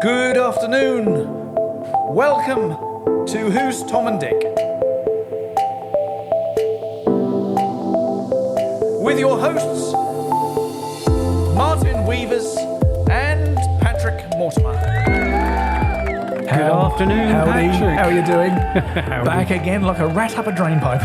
Good afternoon. Welcome to Who's Tom and Dick? With your hosts, Martin Weavers and Patrick Mortimer. Good afternoon, Patrick. How are you doing? Back again like a rat up a drain pipe.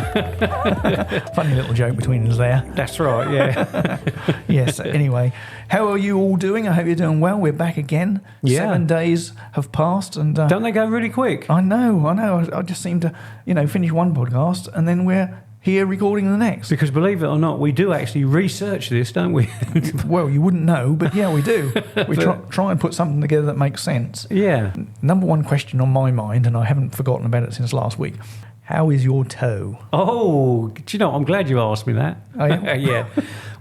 Funny little joke between us there. That's right, yeah. Yes, anyway. How are you all doing? I hope you're doing well. We're back again. Yeah. 7 days have passed. And Don't they go really quick? I know. I just seem to, finish one podcast and then we're here recording the next. Because believe it or not, we do actually research this, don't we? Well, you wouldn't know, but yeah, we do. We try and put something together that makes sense. Yeah. Number one question on my mind, and I haven't forgotten about it since last week. How is your toe? Oh, do you know, I'm glad you asked me that. Oh, yeah? Yeah.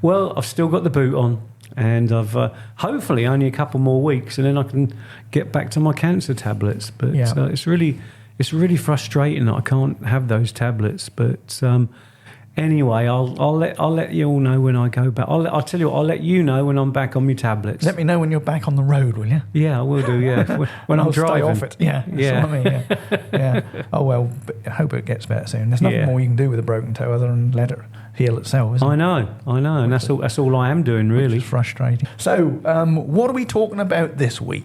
Well, I've still got the boot on, and I've hopefully only a couple more weeks, and then I can get back to my cancer tablets. But Yeah. It's really frustrating that I can't have those tablets. But anyway, I'll let you all know when I go back. I'll tell you what, I'll let you know when I'm back on my tablets. Let me know when you're back on the road, will you? Yeah, I will do. Yeah, when I'm I'll driving. stay off it. Yeah, that's what I mean. Yeah. Oh well, but I hope it gets better soon. There's nothing more you can do with a broken toe other than let it heal itself, isn't it? I know, and that's all I am doing, really. Which is frustrating. So, what are we talking about this week?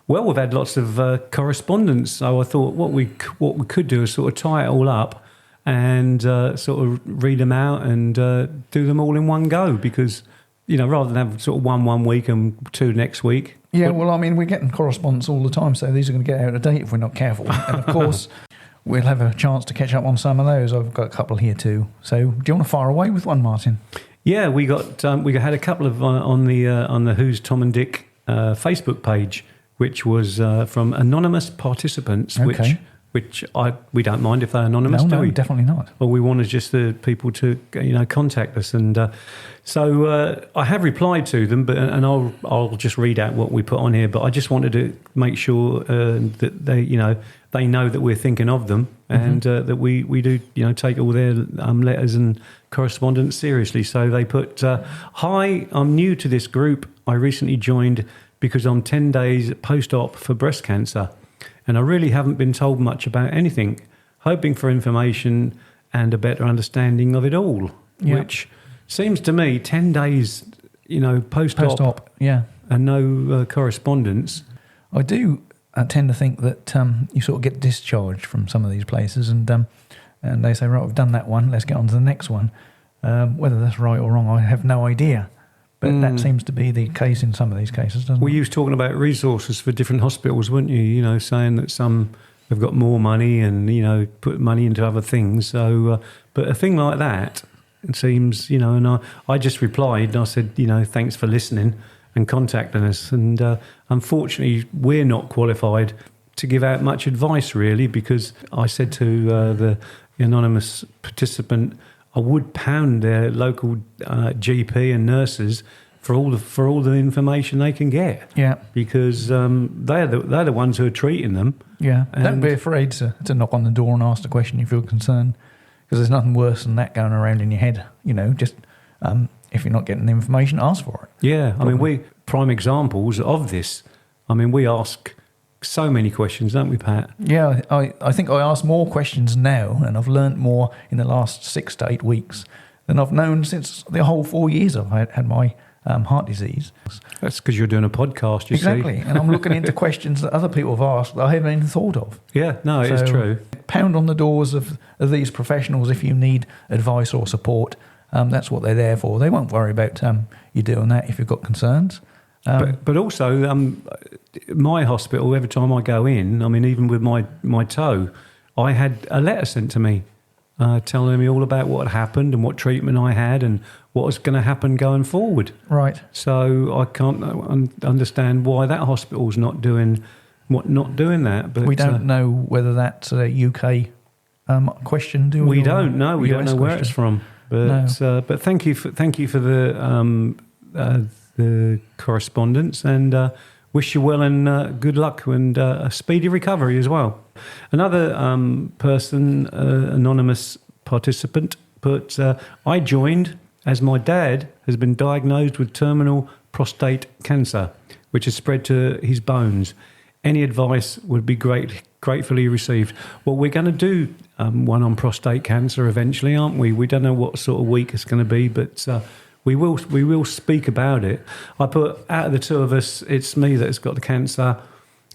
Well, we've had lots of correspondence, so I thought what we could do is sort of tie it all up and sort of read them out and do them all in one go, because rather than have sort of one week and two next week. Yeah, well, I mean, we're getting correspondence all the time, so these are going to get out of date if we're not careful. And of course, we'll have a chance to catch up on some of those. I've got a couple here too. So, do you want to fire away with one, Martin? Yeah, we had a couple of on the Who's Tom and Dick Facebook page, which was from anonymous participants, Okay. which we don't mind if they're anonymous, do we? No, definitely not. Well, we wanted just the people to contact us, and so I have replied to them, and I'll just read out what we put on here. But I just wanted to make sure that they know that we're thinking of them, and that we do take all their letters and correspondence seriously. So they put, "Hi, I'm new to this group. I recently joined because I'm 10 days post-op for breast cancer, and I really haven't been told much about anything, hoping for information and a better understanding of it all." Yeah. Which seems to me 10 days, post-op, yeah. and no correspondence. I do tend to think that you sort of get discharged from some of these places, and they say, right, we've done that one, let's get on to the next one. Whether that's right or wrong, I have no idea. But that seems to be the case in some of these cases, doesn't it? Well, you was talking about resources for different hospitals, weren't you? Saying that some have got more money and, put money into other things. So, but a thing like that, it seems, and I just replied and I said, thanks for listening and contacting us. And unfortunately, we're not qualified to give out much advice, really, because I said to the anonymous participant, I would pound their local GP and nurses for all the information they can get. Yeah, because they're the ones who are treating them. Yeah, don't be afraid to knock on the door and ask the question you feel concerned, because there's nothing worse than that going around in your head. Just if you're not getting the information, ask for it. Yeah, I mean, we prime examples of this. I mean, we ask so many questions, don't we, Pat? Yeah, I think I ask more questions now, and I've learnt more in the last 6 to 8 weeks than I've known since the whole 4 years I've had my heart disease. That's because you're doing a podcast, you see. Exactly, and I'm looking into questions that other people have asked that I haven't even thought of. Yeah, no, it is true. Pound on the doors of these professionals if you need advice or support. That's what they're there for. They won't worry about you doing that if you've got concerns. But also, my hospital, every time I go in, I mean, even with my toe, I had a letter sent to me telling me all about what had happened and what treatment I had and what was going to happen going forward. Right. So I can't understand why that hospital's not doing that. But we don't know whether that's a UK question, do we? We don't know. We don't know where it's from. But No. But thank you for the correspondence, and wish you well and good luck and a speedy recovery as well. Another person, anonymous participant, but I joined as my dad has been diagnosed with terminal prostate cancer, which has spread to his bones. Any advice would be gratefully received. Well, we're going to do one on prostate cancer eventually, aren't we? We don't know what sort of week it's going to be, but we will speak about it. I put, out of the two of us, it's me that's got the cancer,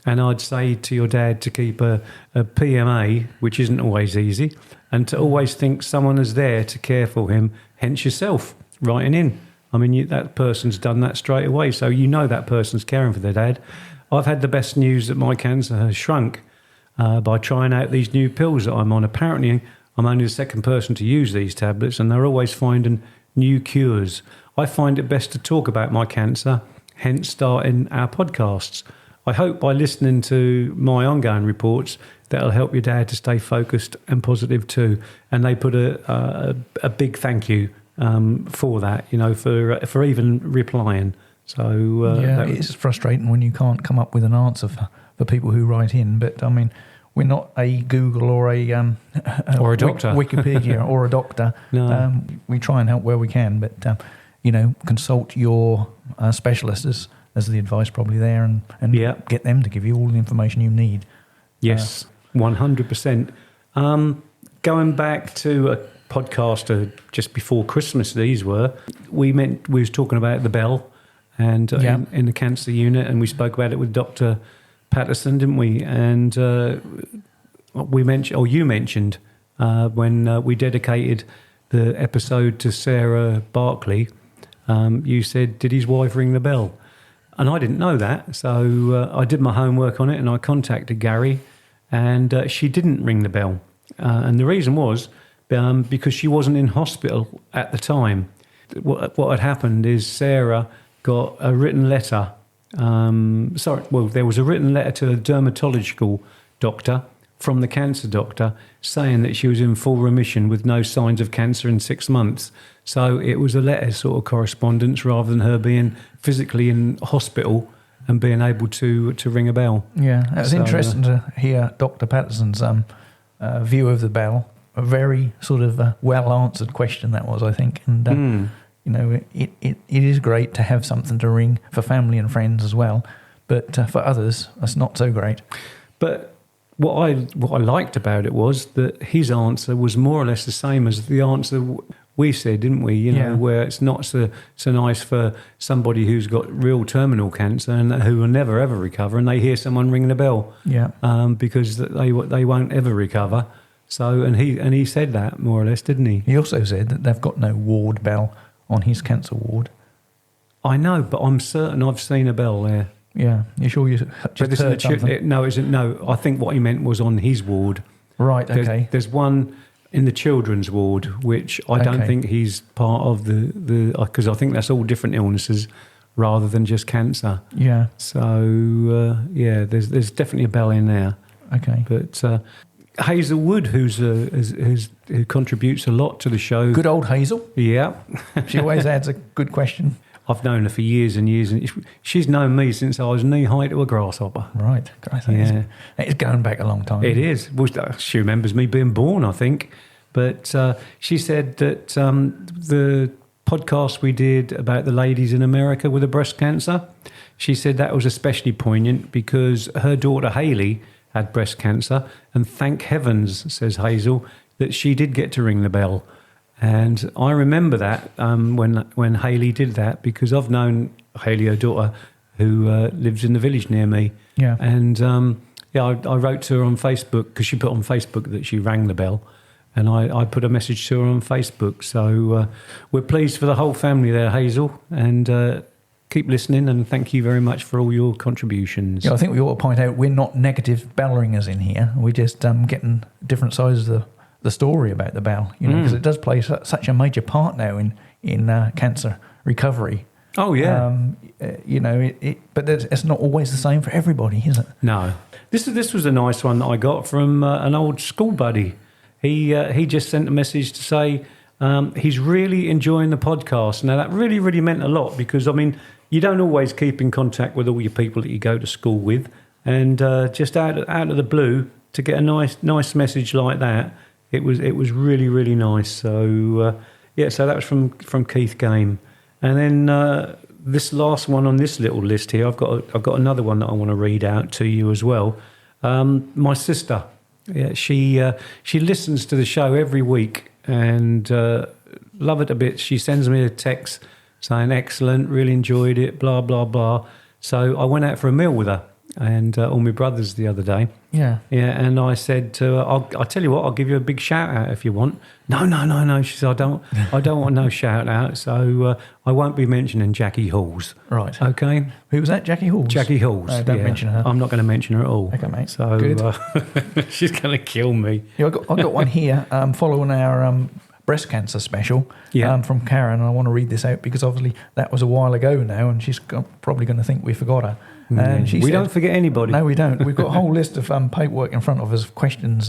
and I'd say to your dad to keep a PMA, which isn't always easy, and to always think someone is there to care for him, hence yourself writing in. I mean, that person's done that straight away, so you know that person's caring for their dad. I've had the best news that my cancer has shrunk by trying out these new pills that I'm on. Apparently, I'm only the second person to use these tablets, and they're always finding new cures. I find it best to talk about my cancer, hence starting our podcasts. I hope by listening to my ongoing reports, that'll help your dad to stay focused and positive too. And they put a big thank you for that, for even replying. So it's frustrating when you can't come up with an answer for people who write in. But I mean, we're not a Google or a doctor, Wikipedia or a doctor. No. We try and help where we can, but consult your specialist as the advice probably there, and get them to give you all the information you need. Yes, 100%. Going back to a podcast just before Christmas, these were we was talking about the bell. And in the cancer unit, and we spoke about it with Dr. Patterson, didn't we? And we mentioned, or you mentioned, when we dedicated the episode to Sarah Barkley, you said, "Did his wife ring the bell?" And I didn't know that, so I did my homework on it, and I contacted Gary, and she didn't ring the bell, and the reason was because she wasn't in hospital at the time. What had happened is Sarah got a written letter. There was a written letter to a dermatological doctor from the cancer doctor saying that she was in full remission with no signs of cancer in 6 months. So it was a letter sort of correspondence rather than her being physically in hospital and being able to ring a bell. Yeah, it was interesting to hear Dr. Patterson's view of the bell. A very sort of well-answered question that was, I think. And it is great to have something to ring for family and friends as well, but for others, that's not so great. But what I liked about it was that his answer was more or less the same as the answer we said, didn't we? Where it's not so nice for somebody who's got real terminal cancer and who will never ever recover, and they hear someone ringing a bell, because they won't ever recover. So, and he said that more or less, didn't he? He also said that they've got no ward bell on his cancer ward. I know, but I'm certain I've seen a bell there. Yeah, you sure you just heard something? No, I think what he meant was on his ward. Right, okay. There's one in the children's ward, which I don't think he's part of the because I think that's all different illnesses rather than just cancer. Yeah. So, there's definitely a bell in there. Okay. But Hazel Wood, who contributes a lot to the show. Good old Hazel. Yeah. She always adds a good question. I've known her for years and years, and she's known me since I was knee-high to a grasshopper. Right. It's going back a long time. It is. Well, she remembers me being born, I think. But she said that the podcast we did about the ladies in America with the breast cancer, she said that was especially poignant because her daughter Hayley had breast cancer, and thank heavens, says Hazel, that she did get to ring the bell. And I remember that when Hayley did that, because I've known Hayley, her daughter, who lives in the village near me. Yeah. And I wrote to her on Facebook because she put on Facebook that she rang the bell, and I put a message to her on Facebook. So we're pleased for the whole family there, Hazel, and keep listening, and thank you very much for all your contributions. Yeah, I think we ought to point out we're not negative bell ringers in here. We're just getting different sides of the story about the bell, because it does play such a major part now in cancer recovery. Oh yeah, but it's not always the same for everybody, is it? No. This was a nice one that I got from an old school buddy. He just sent a message to say he's really enjoying the podcast. Now that really, really meant a lot, because I mean you don't always keep in contact with all your people that you go to school with, and just out of the blue to get a nice message like that. It was really, really nice. So so that was from Keith Game, and then this last one on this little list here, I've got another one that I want to read out to you as well. My sister, she listens to the show every week and love it a bit. She sends me a text saying, excellent, really enjoyed it, blah, blah, blah. So I went out for a meal with her and all my brothers the other day. Yeah. Yeah, and I said to her, I'll tell you what, I'll give you a big shout out if you want. No. She said, I don't want no shout out, so I won't be mentioning Jackie Halls. Right. Okay? Who was that? Jackie Halls? Jackie Halls. Don't mention her. I'm not going to mention her at all. Okay, mate. So Good. She's going to kill me. Yeah, I got one here following our breast cancer special from Karen, and I want to read this out because obviously that was a while ago now, and she's probably going to think we forgot her. And she said, don't forget anybody. No, we don't. We've got a whole list of paperwork in front of us, questions,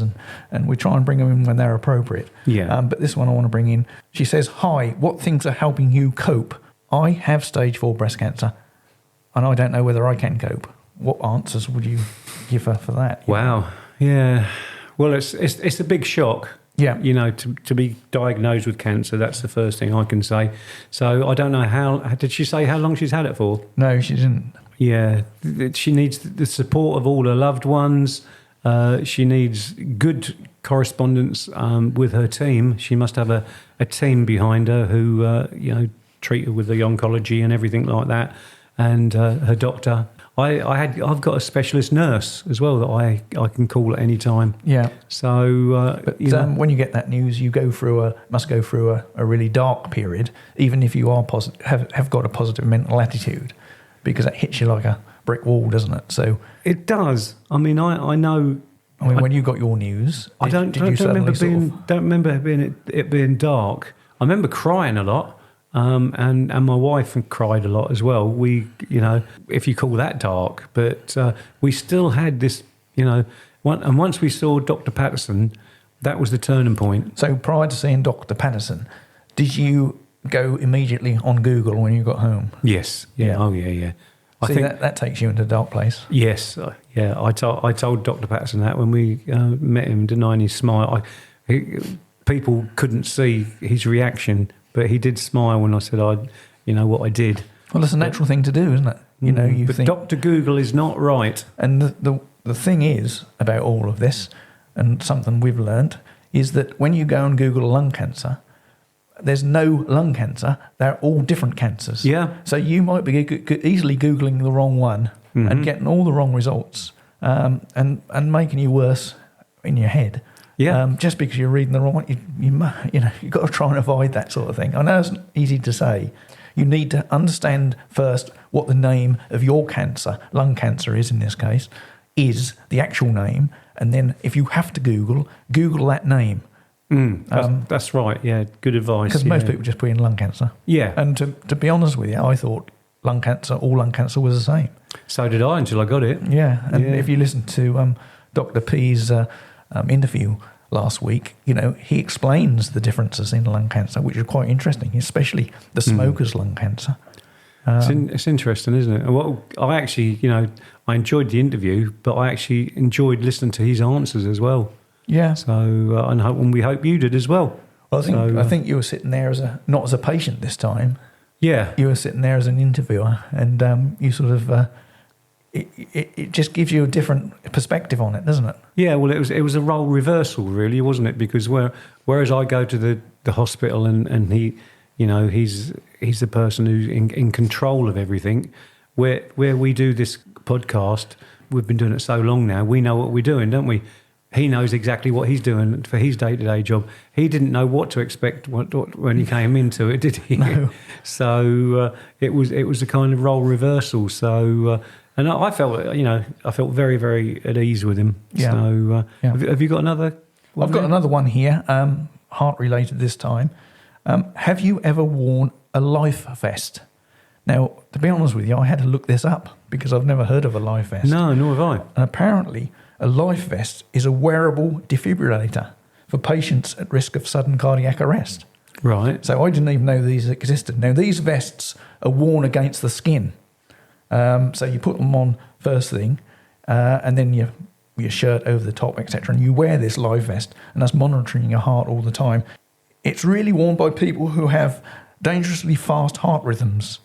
and we try and bring them in when they're appropriate. Yeah. But this one I want to bring in. She says, hi, what things are helping you cope? I have stage 4 breast cancer, and I don't know whether I can cope. What answers would you give her for that? Wow. Yeah. Well, it's a big shock. Yeah. You know, to be diagnosed with cancer, that's the first thing I can say. So I don't know how, did she say how long she's had it for? No, she didn't. Yeah. She needs the support of all her loved ones. She needs good correspondence with her team. She must have a team behind her who, treat her with the oncology and everything like that. And her doctor. I've got a specialist nurse as well that I can call at any time. Yeah. So, but when you get that news, you must go through a really dark period, even if you are have got a positive mental attitude, because that hits you like a brick wall, doesn't it? So it does. I mean, I know. I mean, when you got your news, don't remember it being dark. I remember crying a lot. And my wife cried a lot as well. We, if you call that dark, but we still had this, and once we saw Dr. Patterson, that was the turning point. So prior to seeing Dr. Patterson, did you go immediately on Google when you got home? Yes. Yeah. Oh, yeah. I think that takes you into a dark place. Yes. Yeah. I told Dr. Patterson that when we met him, denying his smile. People couldn't see his reaction. But he did smile when I said, what I did. Well, it's a natural thing to do, isn't it? You but think. Dr. Google is not right. And the thing is about all of this, and something we've learned, is that when you go and Google lung cancer, there's no lung cancer. They're all different cancers. Yeah. So you might be easily Googling the wrong one and getting all the wrong results and making you worse in your head. Yeah. Just because you're reading the wrong one, you've got to try and avoid that sort of thing. I know it's easy to say. You need to understand first what the name of your cancer, lung cancer is in this case, is the actual name. And then if you have to Google that name. That's right. Yeah. Good advice. Because most people just put in lung cancer. Yeah. And to be honest with you, I thought all lung cancer was the same. So did I until I got it. Yeah. And if you listen to Dr. P's interview last week, he explains the differences in lung cancer, which is quite interesting, especially the smoker's lung cancer. It's interesting, isn't it? Well, I actually, I enjoyed the interview, but I actually enjoyed listening to his answers as well. Yeah. So, and we hope you did as well. Well, I think you were sitting there not as a patient this time. Yeah. You were sitting there as an interviewer, and you sort of. It just gives you a different perspective on it, doesn't it? Yeah, well, it was a role reversal, really, wasn't it? Because whereas I go to the hospital and he, he's the person who's in control of everything. Where we do this podcast, we've been doing it so long now. We know what we're doing, don't we? He knows exactly what he's doing for his day-to-day job. He didn't know what to expect when he came into it, did he? No. So it was a kind of role reversal. So. And I felt very, very at ease with him. Yeah. So, have you got another one? I've got another one here, heart-related this time. Have you ever worn a life vest? Now, to be honest with you, I had to look this up because I've never heard of a life vest. No, nor have I. And apparently, a life vest is a wearable defibrillator for patients at risk of sudden cardiac arrest. Right. So I didn't even know these existed. Now, these vests are worn against the skin. So you put them on first thing, and then your shirt over the top, etc. And you wear this life vest, and that's monitoring your heart all the time. It's really worn by people who have dangerously fast heart rhythms.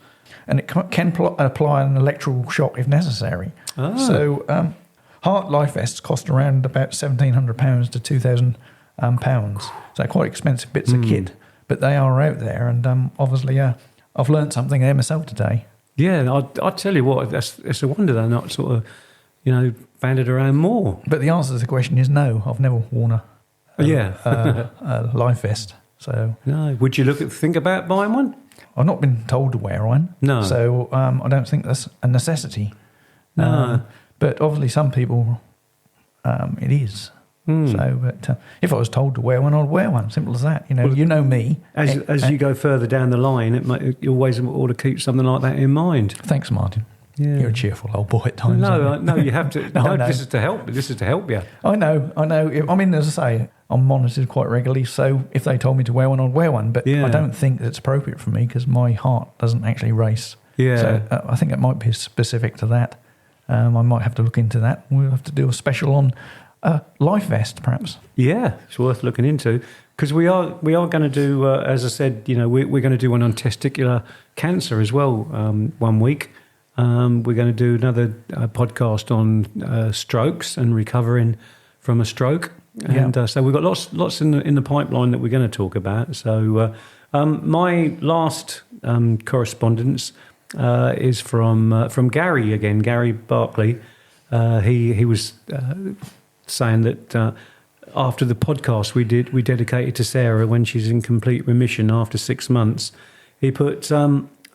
and it can apply an electrical shock if necessary. Ah. So heart life vests cost around about £1,700 to £2,000. So they're quite expensive bits of kit, but they are out there, and obviously I've learned something there myself today. Yeah, I tell you what, it's a wonder they're not sort of, banded around more. But the answer to the question is no. I've never worn a life vest. So no. Would you think about buying one? I've not been told to wear one. No. So I don't think that's a necessity. No. But obviously some people, it is. So, but if I was told to wear one, I'd wear one. Simple as that. You know me. As you go further down the line, you always ought to keep something like that in mind. Thanks, Martin. Yeah. You're a cheerful old boy at times. No, you have to. No, this is to help. This is to help you. I know. I mean, as I say, I'm monitored quite regularly. So if they told me to wear one, I'd wear one. But I don't think it's appropriate for me because my heart doesn't actually race. Yeah. So I think it might be specific to that. I might have to look into that. We'll have to do a special on life vest, perhaps. Yeah, it's worth looking into because we are going to do, as I said, we're going to do one on testicular cancer as well 1 week. We're going to do another podcast on strokes and recovering from a stroke, and so we've got lots in the pipeline that we're going to talk about. So my last correspondence is from Gary again, Gary Barkley. He was saying that after the podcast we dedicated to Sarah when she's in complete remission after 6 months, he put,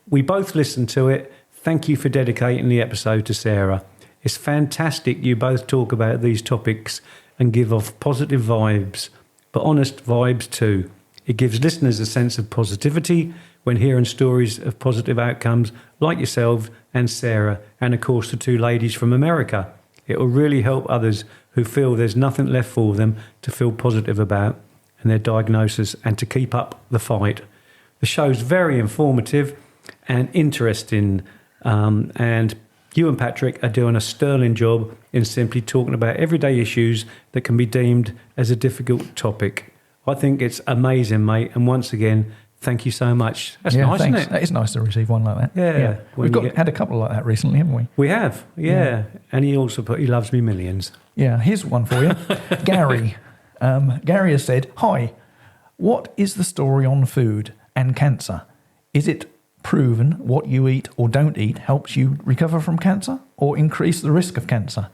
we both listened to it. Thank you for dedicating the episode to Sarah. It's fantastic you both talk about these topics and give off positive vibes, but honest vibes too. It gives listeners a sense of positivity when hearing stories of positive outcomes like yourselves and Sarah, and of course the two ladies from America. It will really help others who feel there's nothing left for them to feel positive about and their diagnosis and to keep up the fight. The show's very informative and interesting, and you and Patrick are doing a sterling job in simply talking about everyday issues that can be deemed as a difficult topic. I think it's amazing, mate, and once again, thank you so much. That's nice, thanks. isn't it? That is nice to receive one like that. Yeah. We've had a couple like that recently, haven't we? We have, yeah. And he also put, he loves me millions. Yeah, here's one for you. Gary. Gary has said, hi, what is the story on food and cancer? Is it proven what you eat or don't eat helps you recover from cancer or increase the risk of cancer?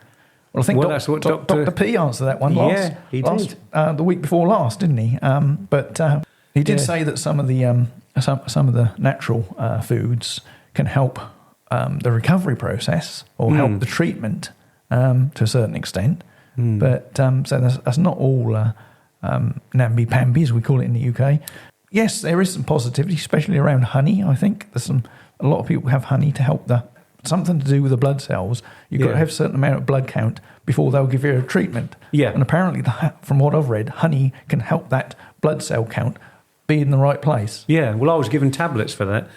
Well, I think that's what Dr. P answered that one last. Yeah, he did. The week before last, didn't he? But he did say that some of the natural foods can help the recovery process or help the treatment to a certain extent. But so that's not all namby-pamby, as we call it in the UK. Yes, there is some positivity, especially around honey. I think there's a lot of people have honey to help something to do with the blood cells. You've got to have a certain amount of blood count before they'll give you a treatment. Yeah. And apparently, from what I've read, honey can help that blood cell count be in the right place. Yeah, well, I was given tablets for the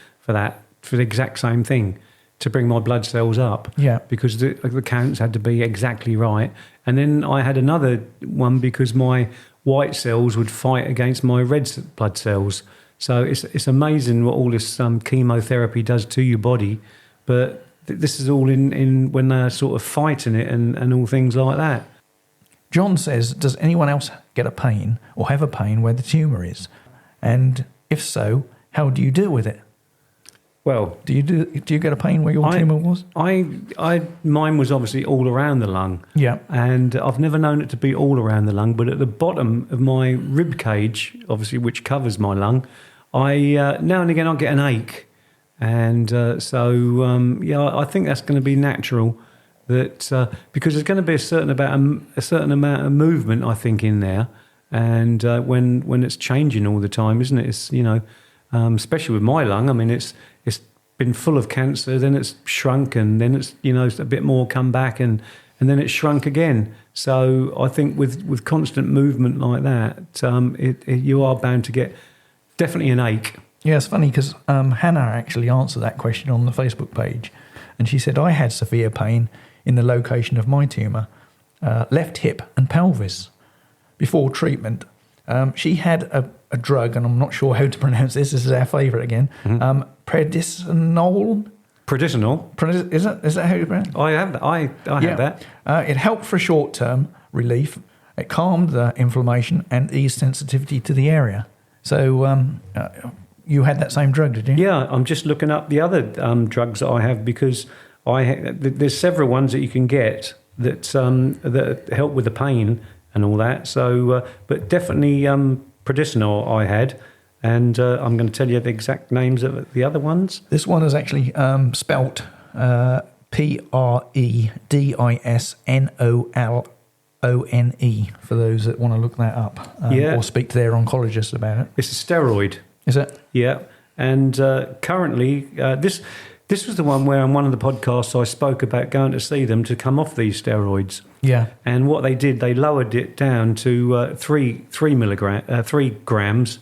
exact same thing, to bring my blood cells up. Yeah. Because the counts had to be exactly right. And then I had another one because my white cells would fight against my red blood cells. So it's amazing what all this chemotherapy does to your body. But this is all in when they're sort of fighting it and all things like that. John says, does anyone else get a pain or have a pain where the tumour is? And if so, how do you deal with it? Well, do you get a pain where your tumour was? Mine was obviously all around the lung. Yeah. And I've never known it to be all around the lung, but at the bottom of my rib cage, obviously, which covers my lung, I now and again I get an ache. And I think that's going to be natural. That because there's going to be a certain amount of movement, I think, in there, and when it's changing all the time, isn't it? It's especially with my lung. I mean, it's been full of cancer, then it's shrunk, and then it's a bit more come back, and then it's shrunk again. So I think with constant movement like that, you are bound to get definitely an ache. Yeah, it's funny because Hannah actually answered that question on the Facebook page, and she said, I had severe pain in the location of my tumour, left hip and pelvis. Before treatment, she had a drug, and I'm not sure how to pronounce this. This is our favourite again. Prednisolone. Prednisolone. Is that how you pronounce it? I have that. I have that. It helped for short-term relief. It calmed the inflammation and eased sensitivity to the area. So you had that same drug, did you? Yeah, I'm just looking up the other drugs that I have, because there's several ones that you can get that help with the pain and all that. So, but definitely prednisolone I had, and I'm going to tell you the exact names of the other ones. This one is actually spelt Prednisolone, for those that want to look that up or speak to their oncologist about it. It's a steroid. Is it? Yeah, and currently this was the one where on one of the podcasts I spoke about going to see them to come off these steroids. Yeah. And what they did, they lowered it down to 3 grams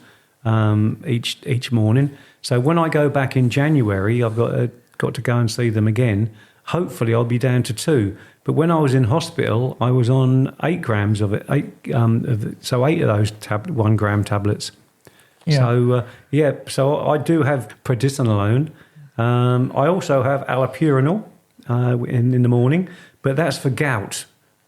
each morning. So when I go back in January, I've got to go and see them again. Hopefully, I'll be down to 2. But when I was in hospital, I was on 8 grams of it. 8 of those 1 gram tablets. Yeah. So I do have prednisolone. I also have allopurinol in the morning, but that's for gout.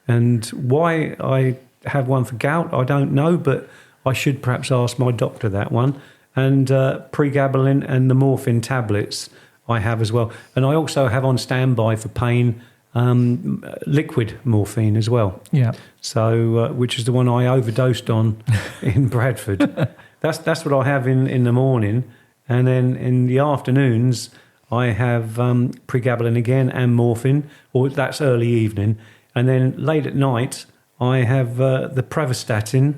And why I have one for gout, I don't know, but I should perhaps ask my doctor that one. And pregabalin and the morphine tablets I have as well. And I also have on standby for pain liquid morphine as well. Yeah. So, which is the one I overdosed on in Bradford. That's what I have in the morning. And then in the afternoons, I have pregabalin again and morphine, or that's early evening. And then late at night, I have the pravastatin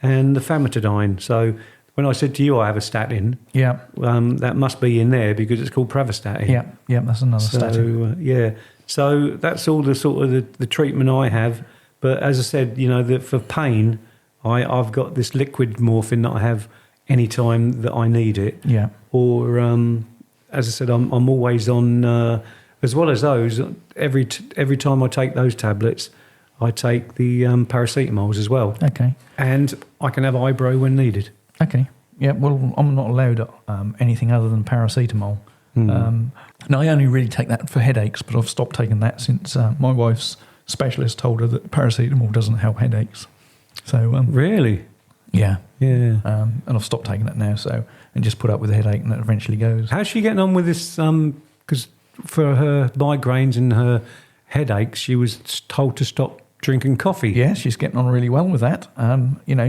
and the famotidine. So when I said to you I have a statin, that must be in there because it's called pravastatin. Yeah, that's another statin. So that's all the sort of the treatment I have. But as I said, for pain, I've got this liquid morphine that I have any time that I need it. Yeah. Or as I said, I'm always on. As well as those, every time I take those tablets, I take the paracetamols as well. Okay. And I can have Ibro when needed. Okay. Yeah. Well, I'm not allowed anything other than paracetamol. Now, I only really take that for headaches, but I've stopped taking that since my wife's specialist told her that paracetamol doesn't help headaches. So really, yeah. And I've stopped taking it now. And just put up with the headache, and it eventually goes. How's she getting on with this? Because for her migraines and her headaches, she was told to stop drinking coffee. Yeah, she's getting on really well with that.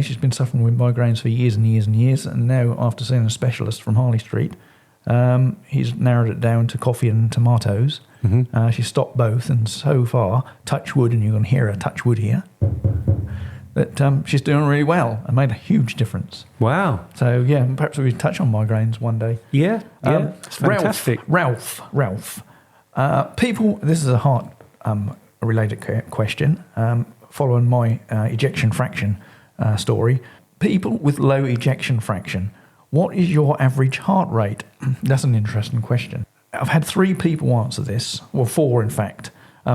She's been suffering with migraines for years and years and years, and now after seeing a specialist from Harley Street, he's narrowed it down to coffee and tomatoes. Mm-hmm. She stopped both, and so far, touch wood, and you're going to hear her touch wood here, that she's doing really well and made a huge difference. Wow. So, yeah, perhaps we touch on migraines one day. Yeah, it's fantastic. Ralph. People, this is a heart-related question, following my ejection fraction story. People with low ejection fraction, what is your average heart rate? That's an interesting question. I've had 3 people answer this, well, 4 in fact.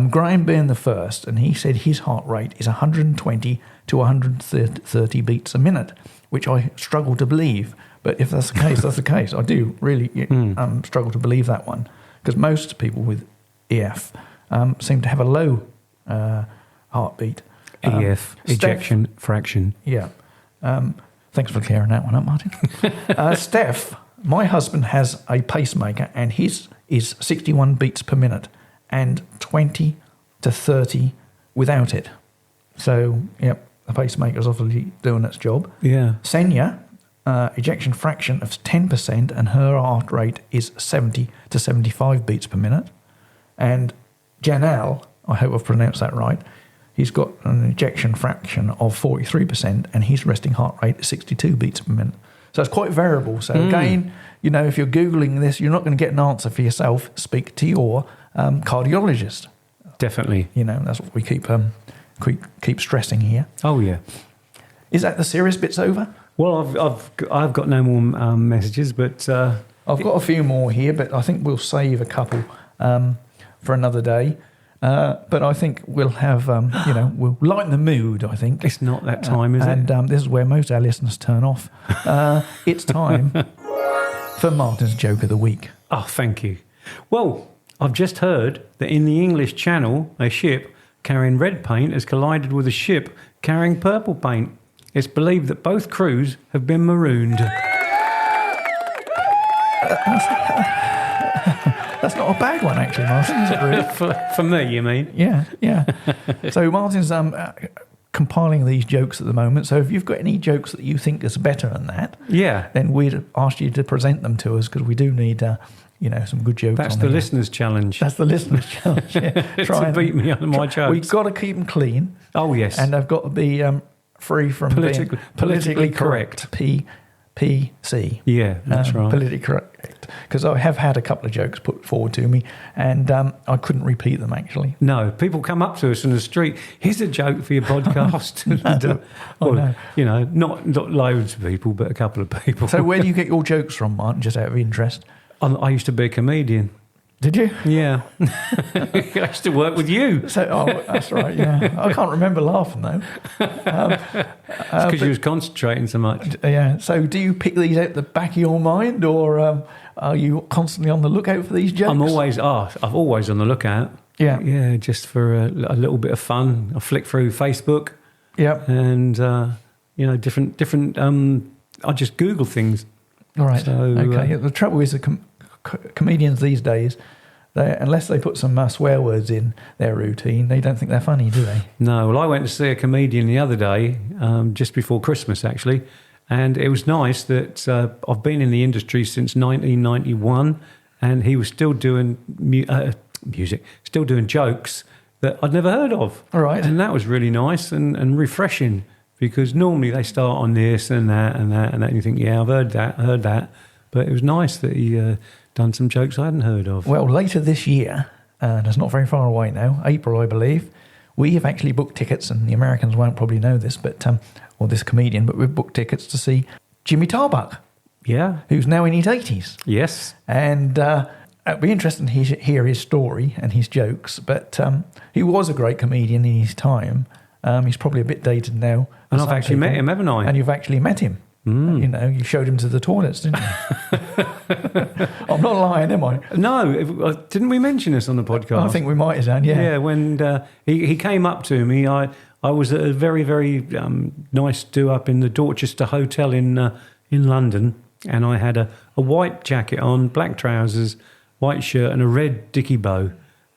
Graham being the first, and he said his heart rate is 120 to 130 beats a minute, which I struggle to believe. But if that's the case, that's the case. I do really struggle to believe that one, because most people with EF seem to have a low heartbeat. EF, ejection fraction. Yeah. Thanks for clearing that one up, Martin. Steph, my husband has a pacemaker, and his is 61 beats per minute and 20 to 30 without it. So, yep, the pacemaker's obviously doing its job. Yeah. Senya, ejection fraction of 10%, and her heart rate is 70 to 75 beats per minute. And Janelle, I hope I've pronounced that right, he's got an ejection fraction of 43%, and his resting heart rate is 62 beats per minute. So it's quite variable. So again, if you're Googling this, you're not going to get an answer for yourself. Speak to your cardiologist. Definitely. That's what we keep stressing here. Oh, yeah. Is that the serious bits over? Well, I've got no more messages, but... I've got a few more here, but I think we'll save a couple for another day. But I think we'll have, we'll lighten the mood, I think. It's not that time, is it? And this is where most of our listeners turn off. It's time for Martin's Joke of the Week. Oh, thank you. Well, I've just heard that in the English Channel, a ship carrying red paint has collided with a ship carrying purple paint. It's believed that both crews have been marooned. That's not a bad one, actually, Martin, is it really? For me, you mean? Yeah. So Martin's compiling these jokes at the moment. So if you've got any jokes that you think is better than that, then we'd ask you to present them to us, because we do need, some good jokes. That's the listeners' challenge. That's the listeners' challenge. Yeah. To beat me under my jokes. We've got to keep them clean. Oh, yes. And they've got to be free from being politically correct. PC. Yeah, that's right. Politically correct. Because I have had a couple of jokes put forward to me, and I couldn't repeat them, actually. No, people come up to us in the street, here's a joke for your podcast. Not loads of people, but a couple of people. So where do you get your jokes from, Martin, just out of interest? I used to be a comedian. Did you? Yeah. I used to work with you. That's right, yeah. I can't remember laughing, though. It's because you was concentrating so much. Yeah. So do you pick these out the back of your mind, or are you constantly on the lookout for these jokes? I'm always on the lookout. Yeah. Yeah, just for a little bit of fun. I flick through Facebook. Yeah. And, different I just Google things. All right. So, okay. The trouble is comedians these days, unless they put some swear words in their routine, they don't think they're funny, do they? No. Well, I went to see a comedian the other day, just before Christmas, actually, and it was nice that I've been in the industry since 1991, and he was still doing music, still doing jokes that I'd never heard of. All right. And that was really nice and refreshing, because normally they start on this and that and that and that, and you think, yeah, I've heard that. But it was nice that he done some jokes I hadn't heard of. Well, later this year, and it's not very far away now, April, I believe, we have actually booked tickets, and the Americans won't probably know this, but or this comedian, but we've booked tickets to see Jimmy Tarbuck. Yeah. Who's now in his 80s. Yes. And it'd be interesting to hear his story and his jokes, but he was a great comedian in his time. He's probably a bit dated now. And I've actually met him, haven't I? And you've actually met him. You showed him to the toilets, didn't you? I'm not lying, am I? No, didn't we mention this on the podcast? I think we might have done, yeah. Yeah, when he came up to me, I was at a very, very nice do up in the Dorchester Hotel in London, and I had a white jacket on, black trousers, white shirt, and a red dicky bow.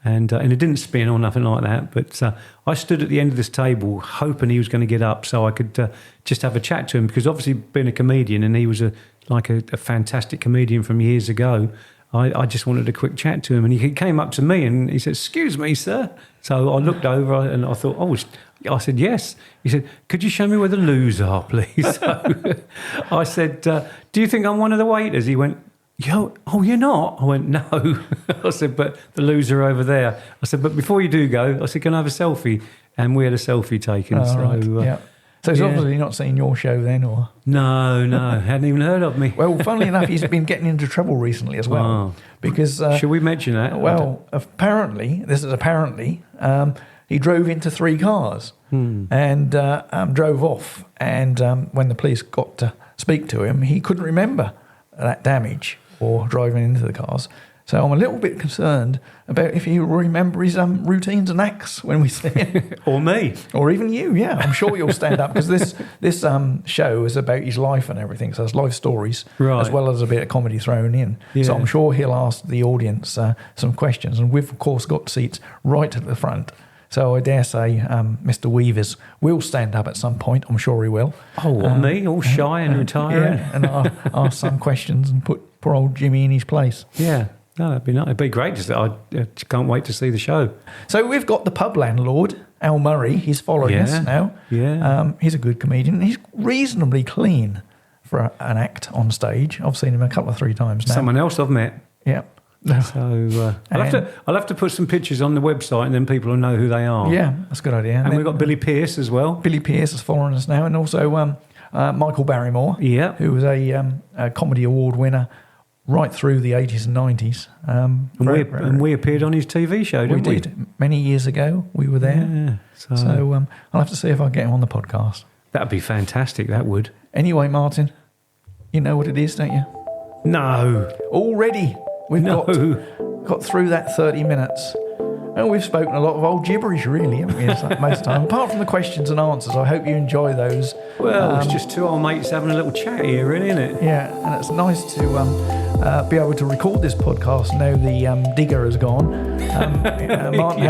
And it didn't spin or nothing like that. But I stood at the end of this table hoping he was going to get up so I could just have a chat to him, because obviously being a comedian, and he was a fantastic comedian from years ago, I just wanted a quick chat to him. And he came up to me and he said, "Excuse me, sir." So I looked over and I thought, I said, "Yes." He said, "Could you show me where the loos are, please?" So I said, "Do you think I'm one of the waiters?" He went, "Yo, oh, you're not?" I went, "No." I said, "But the loser over there." I said, "But before you do go," I said, "Can I have a selfie?" And we had a selfie taken. Right. So he's obviously not seen your show then, or? No, hadn't even heard of me. Well, funnily enough, he's been getting into trouble recently as well. Because should we mention that? Well, apparently, he drove into 3 cars and drove off. And when the police got to speak to him, he couldn't remember that damage or driving into the cars. So I'm a little bit concerned about if he will remember his routines and acts when we see him. Or me. Or even you, yeah. I'm sure you'll stand up, because this show is about his life and everything. So it's life stories, right, as well as a bit of comedy thrown in. Yeah. So I'm sure he'll ask the audience some questions. And we've, of course, got seats right at the front. So I dare say Mr. Weavers will stand up at some point. I'm sure he will. Oh, me? All shy and retiring? Yeah, and ask some questions and put poor old Jimmy in his place. Yeah. No, that'd be nice. It'd be great to see. I can't wait to see the show. So we've got the pub landlord, Al Murray. He's following us now. Yeah. He's a good comedian. He's reasonably clean for an act on stage. I've seen him a couple of 3 times now. Someone else I've met. Yeah. So I'll have to put some pictures on the website, and then people will know who they are. Yeah, that's a good idea. And we've got Billy Pearce as well. Billy Pearce is following us now, and also Michael Barrymore, yeah, who was a comedy award winner right through the 80s and 90s. And we appeared on his TV show, didn't we? We did. Many years ago, we were there. Yeah. So I'll have to see if I get him on the podcast. That'd be fantastic, that would. Anyway, Martin, you know what it is, don't you? No. Already, we've got through that 30 minutes. And we've spoken a lot of old gibberish, really, haven't we, most of the time? Apart from the questions and answers, I hope you enjoy those. Well, it's just two old mates having a little chat here, really, isn't it? Yeah, and it's nice to be able to record this podcast now the digger has gone. Martin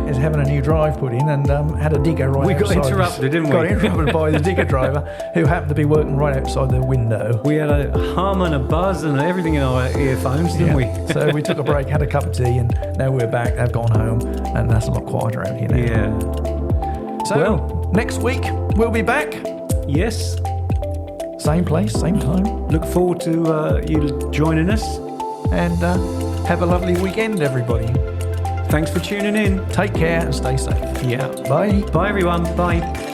is having a new drive put in and had a digger right outside. We got interrupted, didn't we? Got interrupted by the digger driver who happened to be working right outside the window. We had a hum and a buzz and everything in our earphones, didn't we? So we took a break, had a cup of tea, and now we're back. They've gone home, and that's a lot quieter out here now. Yeah. So next week we'll be back. Yes. Same place, same time. Look forward to you joining us. And have a lovely weekend, everybody. Thanks for tuning in. Take care and stay safe. Yeah. Bye. Bye, everyone. Bye.